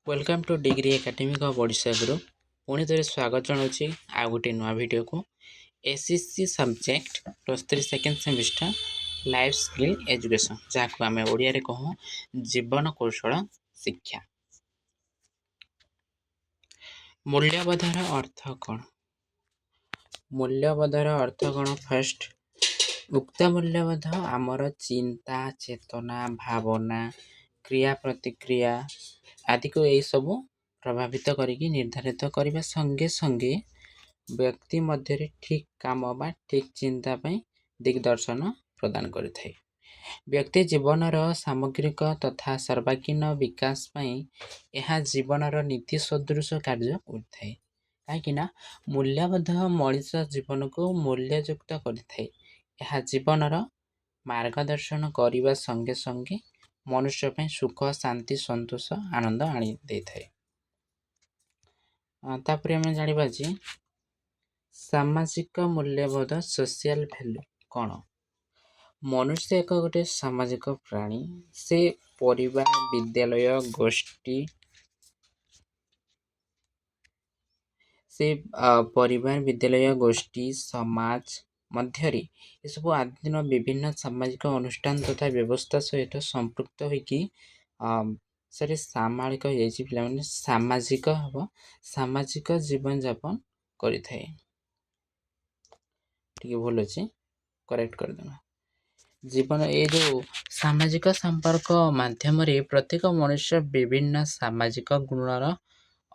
Welcome two degree academic of Odisha group पुणी थे स्वागत जनाऊँगी आ गोटे नुआ वीडियो को SSC subject +3 second semester life skill education जहाँ आम ओडिया रे कहूँ जीवन कौशल शिक्षा। मूल्यबोधर अर्थ कौन? मूल्यबोधर अर्थ कौन? फर्स्ट उक्त मूल्यबोध आमर चिंता चेतना भावना क्रिया प्रतिक्रिया आदि को यही सब प्रभावित करिकी निर्धारित करने संगे संगे व्यक्ति मध्य ठीक काम बा ठीक चिंता दिग्दर्शन प्रदान करिथाय। व्यक्ति जीवनर सामग्रिक तथा सर्वांगीन विकास यह जीवनर नीति सदृश कार्य करिथाय। कहीं मूल्यबोध मनीष जीवन को मूल्ययुक्त करिथाय। यह जीवनर मार्गदर्शन करने संगे संगे मनुष्य पे सुख शांति संतोष आनंद आनी देथाय। तापर आम जाना सामाजिक मूल्यबोध सोशल वैल्यू कौन? मनुष्य एक गोटे सामाजिक प्राणी। से परिवार विद्यालय गोष्ठी समाज मध्य सब आदिन विभिन्न सामाजिक अनुष्ठान तथा व्यवस्था सहित संपृक्त होगी सरी सामाजिक पे सामाजिक हम सामाजिक जीवन यापन करें। भूल अच्छे करेक्ट करदेना। जीवन ये जो सामाजिक संपर्क माध्यम प्रत्येक मनुष्य विभिन्न सामाजिक गुणर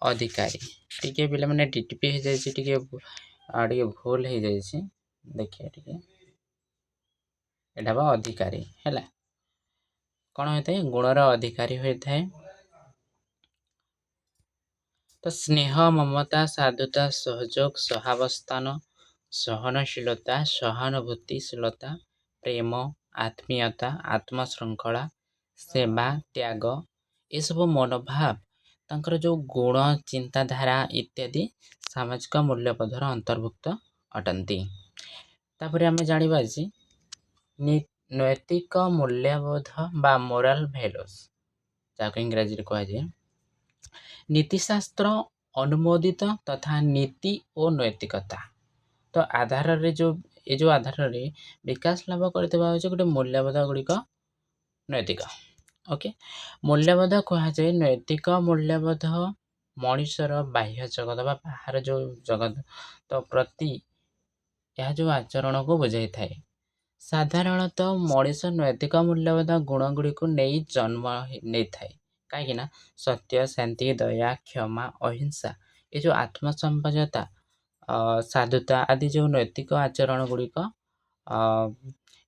अधिकारी। टी पे मैंने डीटीपी हो जाए भूल हो जाए देखिए यहाँ अधिकारी है कौन होता है गुणर अधिकारी होता है। तो स्नेह ममता साधुता सहयोग सहावस्थान सहनशीलता सहानुभूतिशीलता प्रेम आत्मीयता आत्मश्रृंखला सेवा त्याग ये सब मनोभाव तांकर जो गुण चिंताधारा इत्यादि सामाजिक मूल्यबोधर अंतर्भुक्त अटंती। तापर आम जाना नैतिक मूल्यबोध बा मोराल वैल्यूज जहाँ इंग्राजी कह जाए नीतिशास्त्र अनुमोदित तथा नीति और नैतिकता तो आधार रे जो ये जो आधार रे विकास लाभ करथिबा गोटे मूल्यबोध गुड़िक नैतिक। ओके मूल्यबोध कह जाए नैतिक मूल्यबोध मनुष्यर बाह्य जगत बाहर जो जगत तो प्रति यह जो आचरण को बुझाई थाए। साधारणतः मनीष नैतिक मूल्यबोध गुण गुड़ी को नहीं जन्म नहीं थाए कहीं सत्य शांति दया क्षमा अहिंसा ये जो आत्मसंपजता साधुता आदि जो नैतिक आचरण गुड़िक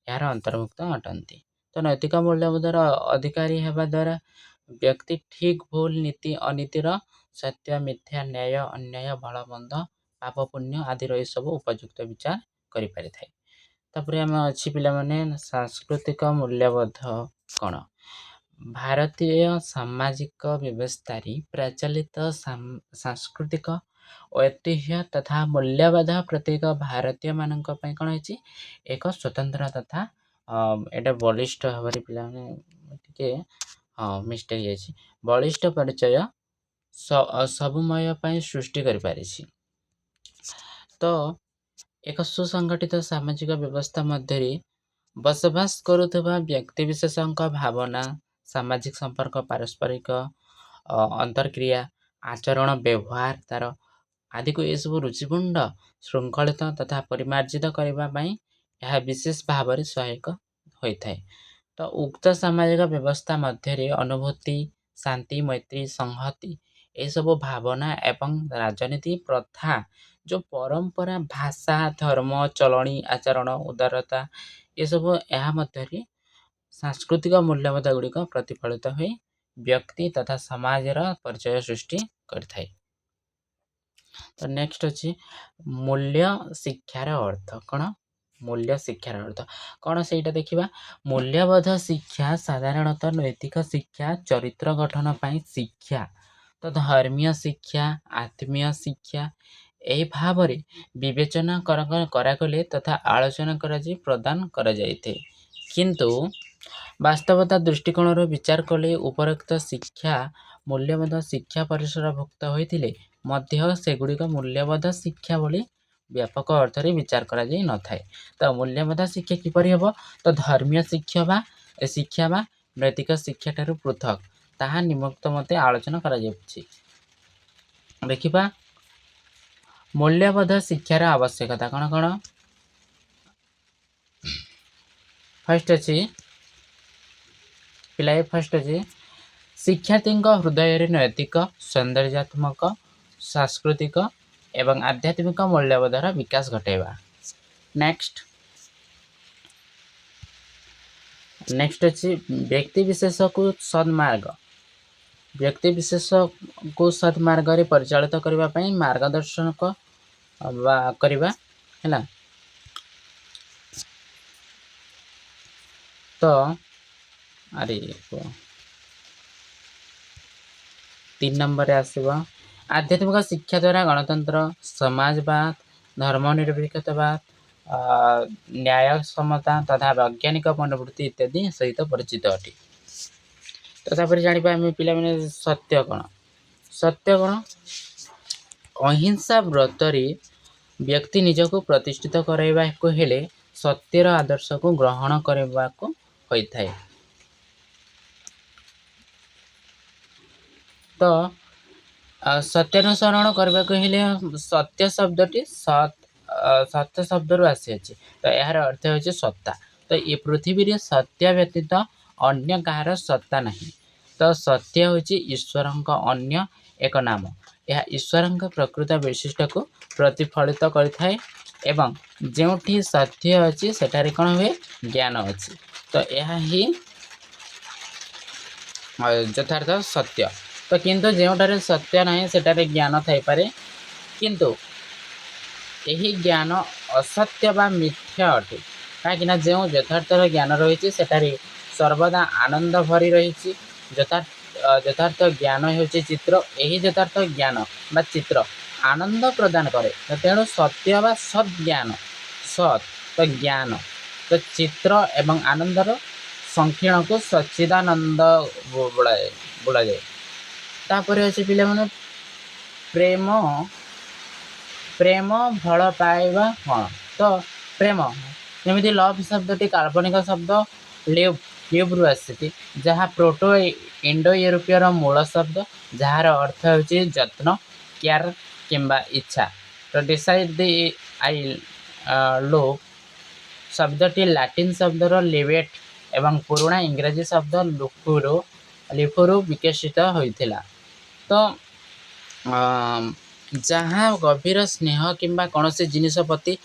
यार अंतर्भुक्त अटंती। तो नैतिक मूल्यबोधर अधिकारी होगा द्वारा व्यक्ति ठीक भूल नीति अनीतिर सत्य मिथ्या न्याय अन्याय भल मंद पाप पुण्य आदि ये सब उपयुक्त विचार करें। तापर आम अच्छी पिला माने सांस्कृतिक मूल्यबोध कौन? भारतीय सामाजिक व्यवस्था प्रचलित सांस्कृतिक ऐतिह्य तथा मूल्यबोध प्रत्येक भारतीय मानक कौन है एक स्वतंत्र तथा एटा बलिष्ठ भाव पे हाँ मिस्टेक है बलिष्ठ परिचय सबुमय सृष्टि कर। तो एक सुसंगठित सामाजिक व्यवस्था मध्य बसवास करुवा व्यक्ति विशेष भावना सामाजिक संपर्क पारस्परिक अंतर्क्रिया आचरण व्यवहार तार आदि को यह सब रुचिपूर्ण श्रृंखलित तथा परिमार्जित करने यह विशेष भाव में सहायक होता है। तो उक्त सामाजिक व्यवस्था मध्य अनुभूति शांति मैत्री संहति ये सब भावना एवं राजनीति प्रथा जो परंपरा भाषा धर्म चलणी आचरण उदारता ये सब यह मध्य सांस्कृतिक मूल्यबोध गुड़िक प्रतिफलित हुए व्यक्ति तथा समाजर परिचय सृष्टि करथाय। तो नेक्स्ट अच्छी मूल्य शिक्षार अर्थ कौन? मूल्य शिक्षार अर्थ कौन से देखा मूल्यबोध शिक्षा साधारणतः नैतिक शिक्षा चरित्र गठन पर शिक्षा तो धर्मीय शिक्षा आत्मीय शिक्षा यही भाव विवेचना करागले तथा आलोचना प्रदान कर किंतु वास्तवता दृष्टिकोण विचार कले उपरोक्त शिक्षा मूल्यबोध शिक्षा परिसरभुक्त होइथिले मध्य सेगुड़िक मूल्यबोध शिक्षा भली व्यापक अर्थ रे विचार करा जाई न थाए। तो मूल्यबोध शिक्षा किपरि हबो तो धर्मीय शिक्षा बा नैतिक शिक्षा ठारू पृथक ताहा निमित्त मते आलोचना करा जाउछि। देखिबा मूल्यबोध शिक्षार आवश्यकता कण कण। फर्स्ट अछि पिलाए फर्स्ट अछि शिक्षार्थी हृदय नैतिक सौंदर्यात्मक सांस्कृतिक एवं आध्यात्मिक मूल्यबोधर विकास घटाइबा। नेक्स्ट अच्छी व्यक्ति विशेष को सन्मार्ग व्यक्ति विशेष को सन्मार्ग रे परिचालित करने मार्गदर्शन करवा है। तो अरे 3 नंबर आसवा आध्यात्मिक शिक्षा द्वारा गणतंत्र समाजवाद धर्मनिरपेक्षतावाद न्याय समता तथा वैज्ञानिक मनोवृत्ति इत्यादि सहित परिचित अटे। तो तापर जानिबा हम पिला माने सत्य कण अहिंसा व्रत रे व्यक्ति निजको प्रतिष्ठित कराइबा को हेले सत्यर आदर्श को ग्रहण करबा को होई थाए। तो सत्यानुसरण करबा को हेले सत्य शब्दटी सत्य शब्द रु आसी अछि। तो यार अर्थ होछि सत्ता। तो ये पृथ्वी रे सत्य व्यतीत अन्य कहार सत्ता नहीं। तो सत्य होछि ईश्वरंक अन्य एक नाम। यह ईश्वरंक प्रकृत वैशिष्ट को प्रतिफलित करिथाए एवं जेउठी सत्य अछि सेठारे कोन हुए ज्ञान अछि। तो यह ही यथार्थ सत्य। तो किंतु जेउठारे सत्य नहीं सेठारे ज्ञान थाई पारे किंतु यही ज्ञान असत्य बा मिथ्या अटे। कहीं जो यथार्थर ज्ञान रही सेठारे सर्वदा आनंद भरी रही। यथार्थ ज्ञान होची चित्र यही यथार्थ ज्ञान बा चित्र आनंद प्रदान करे। तेणु सत्य बा सद ज्ञान सत तो ज्ञान तो चित्र एवं आनंदर संकीर्ण को सच्चिदानंद बोला जाए। तापर अच्छे पिला माने प्रेम प्रेम भल पाइबा कौन। तो प्रेम जमी लव शब्द काल्पनिक शब्द लिव रु आसी जहाँ प्रोटो इंडो यूरोपीय मूल शब्द जार अर्थ होची जत्न केयर किंबा इच्छा। तो डिसाइड द आई लव शब्दटी लैटिन शब्दर लिवेट एवं पुराणा इंग्रजी शब्द लिफुरु विकसित होइथिला। तो जहाँ गभीर स्नेह किंबा कौन से जिनिस प्रति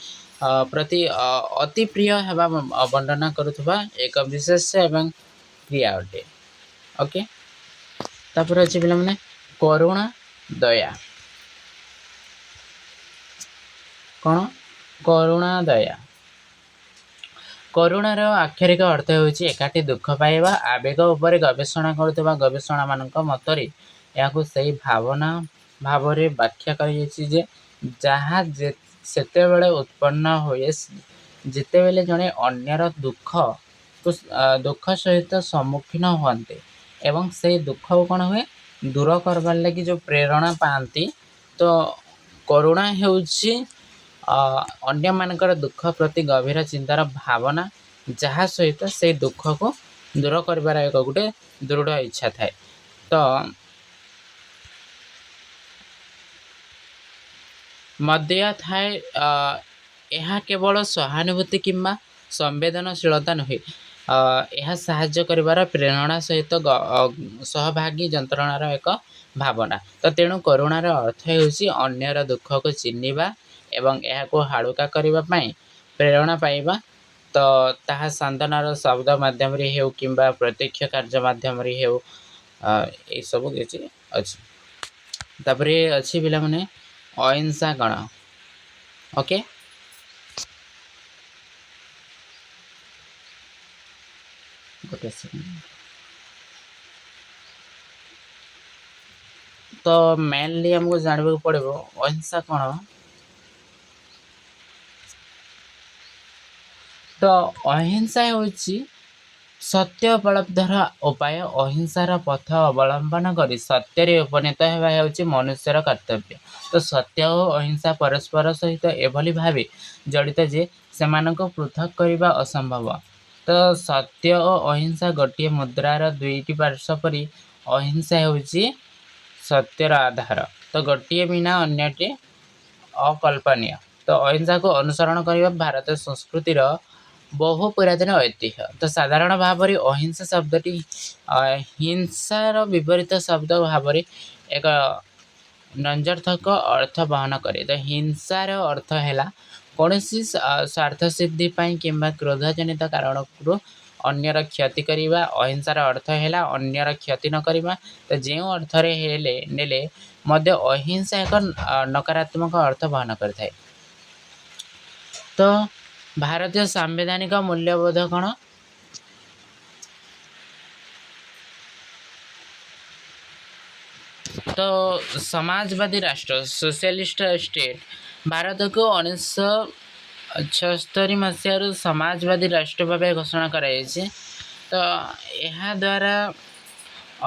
अति प्रिय हेबा वर्णना करुथबा एक विशेष एवं क्रिया अटे। ओके तापर अच्छे पिला माने करुणा दया कौन करुणा दया करुणार आक्षरिक अर्थ होची एकाठी दुख पाइबा आवेग उपर गवेषणा करुथबा गवेषणा मानक मतरे याकु सही भावना भावरे व्याख्या करि जे जहाँ सेते बेले उत्पन्न होए जेते बेले जने अन्यर दुख सहित सम्मुखीन होते एवं से दुख कौन हुए दूर करबार लगी जो प्रेरणा पाती। तो करुणा हेउछि अन्य मानकर दुख प्रति गभीर चिंतार भावना जहाँ सहित से दुख को दूर करबार एक गोटे दृढ़ इच्छा थाए। तो मध्य थाए यह केवल सहानुभूति किंबा संवेदनशीलता नुहे यह साहाय्य करिवार प्रेरणा सहित सहभागी जंत्रणार एक भावना। तो तेणु करुणार अर्थ होछि अन्यर दुख को चिन्हिबा एवं यह को हालुका करिबा पई प्रेरणा पाइबा। तो ताहा सांत्वनार शब्द माध्यम रे हेउ किंबा प्रत्यक्ष कार्य माध्यम रे हेउ ए सब किछि अछि। तापरे अछि बिला माने अहिंसा गण। ओके गोटे सेकंड। तो मेनली हमको जानबा पड़िबो अहिंसा कौन। तो अहिंसा होछि ସତ୍ୟ ଉପଲବ୍ଧର ଉପାୟ ଅହିଂସାର ପଥ ଅବଲମ୍ବନ କରି ସତ୍ୟରେ ଉପନୀତ ହେବା ହେଉଛି ମନୁଷ୍ୟର କର୍ତ୍ତବ୍ୟ। ତ ସତ୍ୟ ଓ ଅହିଂସା ପରସ୍ପର ସହିତ ଏଭଳି ଭାବେ ଜଡ଼ିତ ଯେ ସେମାନଙ୍କୁ ପୃଥକ୍ କରିବା ଅସମ୍ଭବ। ତ ସତ୍ୟ ଓ ଅହିଂସା ଗୋଟିଏ ମୁଦ୍ରାର ଦୁଇଟି ପାର୍ଶ୍ୱ ପରି। ଅହିଂସା ହେଉଛି ସତ୍ୟର ଆଧାର, ତ ଗୋଟିଏ ବିନା ଅନ୍ୟଟି ଅକଳ୍ପନୀୟ। ତ ଅହିଂସାକୁ ଅନୁସରଣ କରିବା ଭାରତୀୟ ସଂସ୍କୃତିର ବହୁ ପୁରାତନ ଐତିହ୍ୟ। ତ ସାଧାରଣ ଭାବରେ ଅହିଂସା ଶବ୍ଦଟି ହିଂସାର ବିପରୀତ ଶବ୍ଦ ଭାବରେ ଏକ ନଞ୍ଜର୍ଥକ ଅର୍ଥ ବହନ କରେ। ତ ହିଂସାର ଅର୍ଥ ହେଲା କୌଣସି ସ୍ୱାର୍ଥ ସିଦ୍ଧି ପାଇଁ କିମ୍ବା କ୍ରୋଧଜନିତ କାରଣରୁ ଅନ୍ୟର କ୍ଷତି କରିବା। ଅହିଂସାର ଅର୍ଥ ହେଲା ଅନ୍ୟର କ୍ଷତି ନ କରିବା। ତ ଯେଉଁ ଅର୍ଥରେ ନେଲେ ମଧ୍ୟ ଅହିଂସା ଏକ ନକାରାତ୍ମକ ଅର୍ଥ ବହନ କରିଥାଏ। ତ ଭାରତୀୟ ସାମ୍ବିଧାନିକ ମୂଲ୍ୟବୋଧ କ'ଣ? ତ ସମାଜବାଦୀ ରାଷ୍ଟ୍ର ସୋସିଆଲିଷ୍ଟ ଷ୍ଟେଟ୍ ଭାରତକୁ 1976 ମସିହାରୁ ସମାଜବାଦୀ ରାଷ୍ଟ୍ର ଭାବେ ଘୋଷଣା କରାଯାଇଛି। ତ ଏହା ଦ୍ୱାରା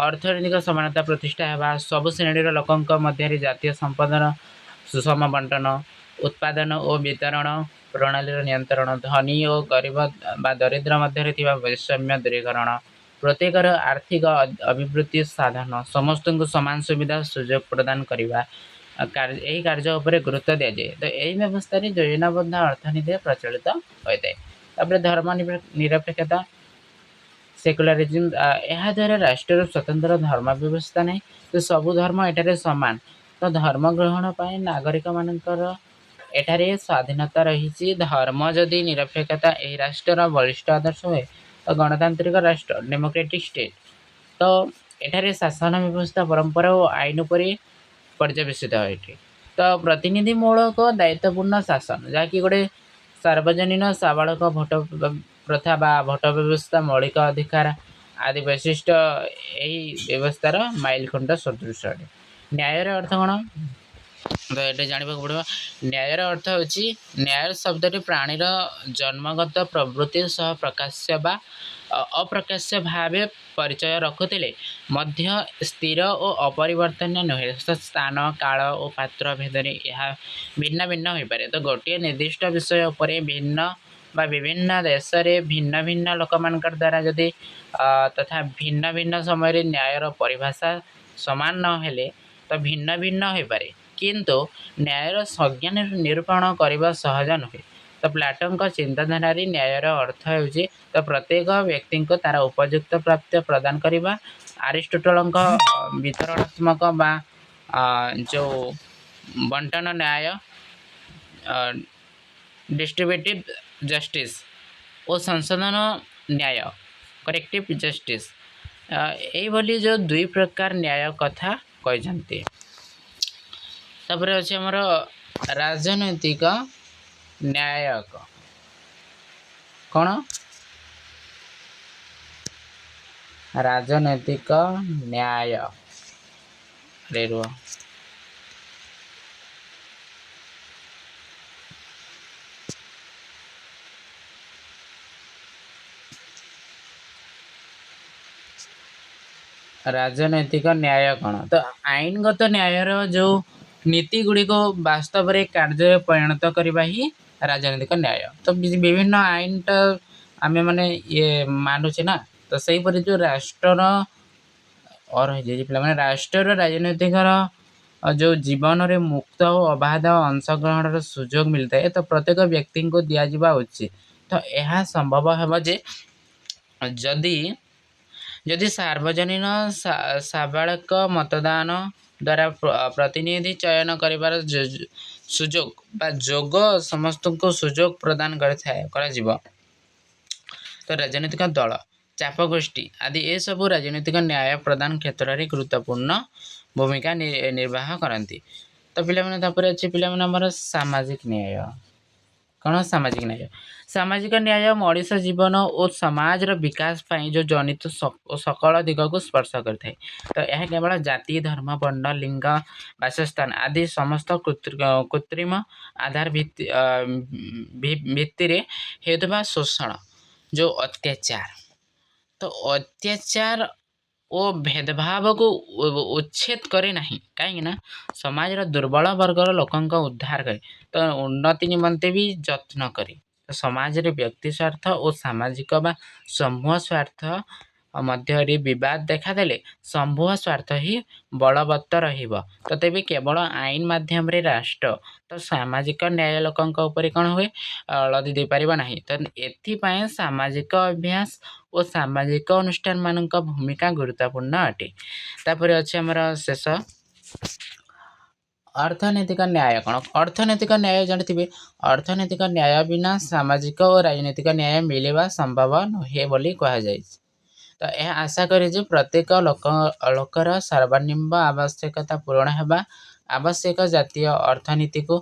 ଅର୍ଥନୈତିକ ସମାନତା ପ୍ରତିଷ୍ଠା ହେବା, ସବୁ ଶ୍ରେଣୀର ଲୋକଙ୍କ ମଧ୍ୟରେ ଜାତୀୟ ସମ୍ପଦର ସୁଷମ ବଣ୍ଟନ, ଉତ୍ପାଦନ ଓ ବିତରଣ ପ୍ରଣାଳୀର ନିୟନ୍ତ୍ରଣ, ଧନୀ ଓ ଗରିବ ବା ଦରିଦ୍ର ମଧ୍ୟରେ ଥିବା ବୈଷମ୍ୟ ଦୂରୀକରଣ, ପ୍ରତ୍ୟେକର ଆର୍ଥିକ ଅଭିବୃଦ୍ଧି ସାଧନ, ସମସ୍ତଙ୍କୁ ସମାନ ସୁବିଧା ସୁଯୋଗ ପ୍ରଦାନ କରିବା, ଏହି କାର୍ଯ୍ୟ ଉପରେ ଗୁରୁତ୍ୱ ଦିଆଯାଏ। ତ ଏହି ବ୍ୟବସ୍ଥାରେ ଯୋଜନାବଦ୍ଧ ଅର୍ଥନୀତି ପ୍ରଚଳିତ ହୋଇଥାଏ। ତାପରେ ଧର୍ମ ନିରପେକ୍ଷତା ସେକୁଲାରିଜିମ୍, ଏହା ଦ୍ୱାରା ରାଷ୍ଟ୍ରର ସ୍ୱତନ୍ତ୍ର ଧର୍ମ ବ୍ୟବସ୍ଥା ନାହିଁ। ତ ସବୁ ଧର୍ମ ଏଠାରେ ସମାନ। ତ ଧର୍ମ ଗ୍ରହଣ ପାଇଁ ନାଗରିକମାନଙ୍କର ଏଠାରେ ସ୍ୱାଧୀନତା ରହିଛି। ଧର୍ମ ଯଦି ନିରପେକ୍ଷତା ଏହି ରାଷ୍ଟ୍ରର ବଳିଷ୍ଠ ଆଦର୍ଶ ହୁଏ। ତ ଗଣତାନ୍ତ୍ରିକ ରାଷ୍ଟ୍ର ଡେମୋକ୍ରାଟିକ୍ ଷ୍ଟେଟ୍, ତ ଏଠାରେ ଶାସନ ବ୍ୟବସ୍ଥା ପରମ୍ପରା ଓ ଆଇନ ଉପରେ ପର୍ଯ୍ୟବେସିତ ହୋଇଥାଏ। ତ ପ୍ରତିନିଧିମୂଳକ ଦାୟିତ୍ୱପୂର୍ଣ୍ଣ ଶାସନ, ଯାହାକି ଗୋଟେ ସାର୍ବଜନୀନ ସାବାଳକ ଭୋଟ ପ୍ରଥା ବା ଭୋଟ ବ୍ୟବସ୍ଥା, ମୌଳିକ ଅଧିକାର ଆଦି ବୈଶିଷ୍ଟ୍ୟ ଏହି ବ୍ୟବସ୍ଥାର ମାଇଲଖୁଣ୍ଟ ସଦୃଶ ଅଟେ। ନ୍ୟାୟର ଅର୍ଥ କ'ଣ? ତ ଏଠି ଜାଣିବାକୁ ପଡ଼ିବ। ନ୍ୟାୟର ଅର୍ଥ ହେଉଛି ନ୍ୟାୟ ଶବ୍ଦଟି ପ୍ରାଣୀର ଜନ୍ମଗତ ପ୍ରବୃତ୍ତି ସହ ପ୍ରକାଶ୍ୟ ବା ଅପ୍ରକାଶ୍ୟ ଭାବେ ପରିଚୟ ରଖୁଥିଲେ ମଧ୍ୟ ସ୍ଥିର ଓ ଅପରିବର୍ତ୍ତନୀୟ ନୁହେଁ। ସ୍ଥାନ, କାଳ ଓ ପାତ୍ର ଭେଦରେ ଏହା ଭିନ୍ନ ଭିନ୍ନ ହୋଇପାରେ। ତ ଗୋଟିଏ ନିର୍ଦ୍ଦିଷ୍ଟ ବିଷୟ ଉପରେ ଭିନ୍ନ ବା ବିଭିନ୍ନ ଦେଶରେ ଭିନ୍ନ ଭିନ୍ନ ଲୋକମାନଙ୍କ ଦ୍ୱାରା ଯଦି ତଥା ଭିନ୍ନ ଭିନ୍ନ ସମୟରେ ନ୍ୟାୟର ପରିଭାଷା ସମାନ ନ ହେଲେ ତ ଭିନ୍ନ ଭିନ୍ନ ହୋଇପାରେ। କିନ୍ତୁ ନ୍ୟାୟର ସଂଜ୍ଞା ନିରୂପଣ କରିବା ସହଜ ନୁହେଁ। ତ ପ୍ଲାଟୋଙ୍କ ଚିନ୍ତାଧାରାରେ ନ୍ୟାୟର ଅର୍ଥ ହେଉଛି ତ ପ୍ରତ୍ୟେକ ବ୍ୟକ୍ତିଙ୍କୁ ତା'ର ଉପଯୁକ୍ତ ପ୍ରାପ୍ୟ ପ୍ରଦାନ କରିବା। ଆରିଷ୍ଟୋଟଲଙ୍କ ବିତରଣାତ୍ମକ ବା ଯେଉଁ ବଣ୍ଟନ ନ୍ୟାୟ, ଡିଷ୍ଟ୍ରିବ୍ୟୁଟିଭ୍ ଜଷ୍ଟିସ୍ ଓ ସଂଶୋଧନ ନ୍ୟାୟ, କରେକ୍ଟିଭ୍ ଜଷ୍ଟିସ୍, ଏଇଭଳି ଯେଉଁ ଦୁଇ ପ୍ରକାର ନ୍ୟାୟ କଥା କହିଛନ୍ତି। ତାପରେ ଅଛି ଆମର ରାଜନୈତିକ ନ୍ୟାୟ। କ'ଣ? ରାଜନୈତିକ ନ୍ୟାୟ ରୁହ। ରାଜନୈତିକ ନ୍ୟାୟ କ'ଣ? ତ ଆଇନଗତ ନ୍ୟାୟର ଯେଉଁ ନୀତି ଗୁଡ଼ିକ ବାସ୍ତବରେ କାର୍ଯ୍ୟରେ ପରିଣତ କରିବା ହିଁ ରାଜନୈତିକ ନ୍ୟାୟ। ତ ବିଭିନ୍ନ ଆଇନଟା ଆମେମାନେ ମାନୁଛେ ନା। ତ ସେହିପରି ଯେଉଁ ରାଷ୍ଟ୍ରର ପିଲାମାନେ ରାଷ୍ଟ୍ରର ରାଜନୈତିକର ଯେଉଁ ଜୀବନରେ ମୁକ୍ତ ଓ ଅବାଧ ଅଂଶଗ୍ରହଣର ସୁଯୋଗ ମିଳିଥାଏ। ତ ପ୍ରତ୍ୟେକ ବ୍ୟକ୍ତିଙ୍କୁ ଦିଆଯିବା ଉଚିତ। ତ ଏହା ସମ୍ଭବ ହେବ ଯେ ଯଦି ସାର୍ବଜନୀନ ସାବାଳକ ମତଦାନ ଦ୍ୱାରା ପ୍ରତିନିଧି ଚୟନ କରିବାର ସୁଯୋଗ ବା ଯୋଗ ସମସ୍ତଙ୍କୁ ସୁଯୋଗ ପ୍ରଦାନ କରାଯିବ। ତ ରାଜନୈତିକ ଦଳ, ଚାପ ଗୋଷ୍ଠୀ ଆଦି ଏସବୁ ରାଜନୈତିକ ନ୍ୟାୟ ପ୍ରଦାନ କ୍ଷେତ୍ରରେ ଗୁରୁତ୍ୱପୂର୍ଣ୍ଣ ଭୂମିକା ନିର୍ବାହ କରନ୍ତି। ତ ପିଲାମାନେ ତାପରେ ଅଛି ପିଲାମାନେ ଆମର ସାମାଜିକ ନ୍ୟାୟ। କ'ଣ? ସାମାଜିକ ନ୍ୟାୟ। ସାମାଜିକ ନ୍ୟାୟ ମଣିଷ ଜୀବନ ଓ ସମାଜର ବିକାଶ ପାଇଁ ଯେଉଁ ଜନିତ ସକଳ ଦିଗକୁ ସ୍ପର୍ଶ କରିଥାଏ। ତ ଏହା କେବଳ ଜାତି, ଧର୍ମ, ବର୍ଣ୍ଣ, ଲିଙ୍ଗ, ବାସସ୍ଥାନ ଆଦି ସମସ୍ତ କୃତ୍ରିମ ଆଧାର ଭିତ୍ତିରେ ହେଉଥିବା ଶୋଷଣ, ଯେଉଁ ଅତ୍ୟାଚାର, ତ ଅତ୍ୟାଚାର ଓ ଭେଦଭାବକୁ ଉଚ୍ଛେଦ କରେ ନାହିଁ, କାହିଁକିନା ସମାଜର ଦୁର୍ବଳ ବର୍ଗର ଲୋକଙ୍କ ଉଦ୍ଧାର କରେ, ତ ଉନ୍ନତି ନିମନ୍ତେ ବି ଯତ୍ନ କରେ। ତ ସମାଜରେ ବ୍ୟକ୍ତି ସ୍ୱାର୍ଥ ଓ ସାମାଜିକ ବା ସମୂହ ସ୍ୱାର୍ଥ ମଧ୍ୟରେ ବିବାଦ ଦେଖାଦେଲେ ସମୂହ ସ୍ୱାର୍ଥ ହିଁ ବଳବତ୍ତର ରହିବ। ତ ତେବେ କେବଳ ଆଇନ ମାଧ୍ୟମରେ ରାଷ୍ଟ୍ର ତ ସାମାଜିକ ନ୍ୟାୟ ଲୋକଙ୍କ ଉପରେ କ'ଣ ହୁଏ, ଅଳଦି ଦେଇପାରିବ ନାହିଁ। ତ ଏଥିପାଇଁ ସାମାଜିକ ଅଭ୍ୟାସ ଓ ସାମାଜିକ ଅନୁଷ୍ଠାନମାନଙ୍କ ଭୂମିକା ଗୁରୁତ୍ୱପୂର୍ଣ୍ଣ ଅଟେ। ତାପରେ ଅଛି ଆମର ଶେଷ ଅର୍ଥନୈତିକ ନ୍ୟାୟ। କ'ଣ ଅର୍ଥନୈତିକ ନ୍ୟାୟ ଜାଣିଥିବେ? ଅର୍ଥନୈତିକ ନ୍ୟାୟ ବିନା ସାମାଜିକ ଓ ରାଜନୈତିକ ନ୍ୟାୟ ମିଳିବା ସମ୍ଭବ ନୁହେଁ ବୋଲି କୁହାଯାଇଛି। ତ ଏହା ଆଶା କରେ ଯେ ପ୍ରତ୍ୟେକ ଲୋକର ସର୍ବନିମ୍ନ ଆବଶ୍ୟକତା ପୂରଣ ହେବା ଆବଶ୍ୟକ। ଜାତୀୟ ଅର୍ଥନୀତିକୁ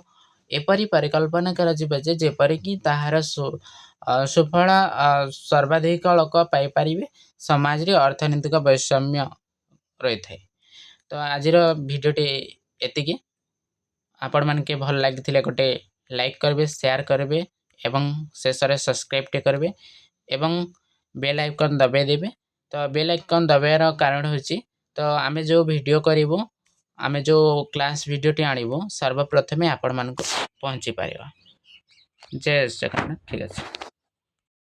ଏପରି ପରିକଳ୍ପନା କରାଯିବ ଯେ ଯେପରିକି ତାହାର ସୁଫଳ ସର୍ବାଧିକ ଲୋକ ପାଇପାରିବେ, ସମାଜରେ ଅର୍ଥନୈତିକ ବୈଷମ୍ୟ ରହିଥାଏ। ତ ଆଜିର ଭିଡ଼ିଓଟି ଏତିକି। ଆପଣମାନଙ୍କୁ ଭଲ ଲାଗିଥିଲେ ଗୋଟେ ଲାଇକ୍ କରିବେ, ସେୟାର କରିବେ ଏବଂ ଶେଷରେ ସବସ୍କ୍ରାଇବ୍ଟେ କରିବେ ଏବଂ ବେଲ୍ ଆଇକନ୍ ଦବାଇ ଦେବେ। ତ ବେଲ୍ ଆଇକନ୍ ଦବାଇବାର କାରଣ ହେଉଛି, ତ ଆମେ ଯେଉଁ ଭିଡ଼ିଓ କରିବୁ, ଆମେ ଯେଉଁ କ୍ଲାସ୍ ଭିଡ଼ିଓଟି ଆଣିବୁ ସର୍ବପ୍ରଥମେ ଆପଣମାନଙ୍କୁ ପହଞ୍ଚି ପାରିବ। ଜୟ ଜଗନ୍ନାଥ। ଠିକ୍ ଅଛି।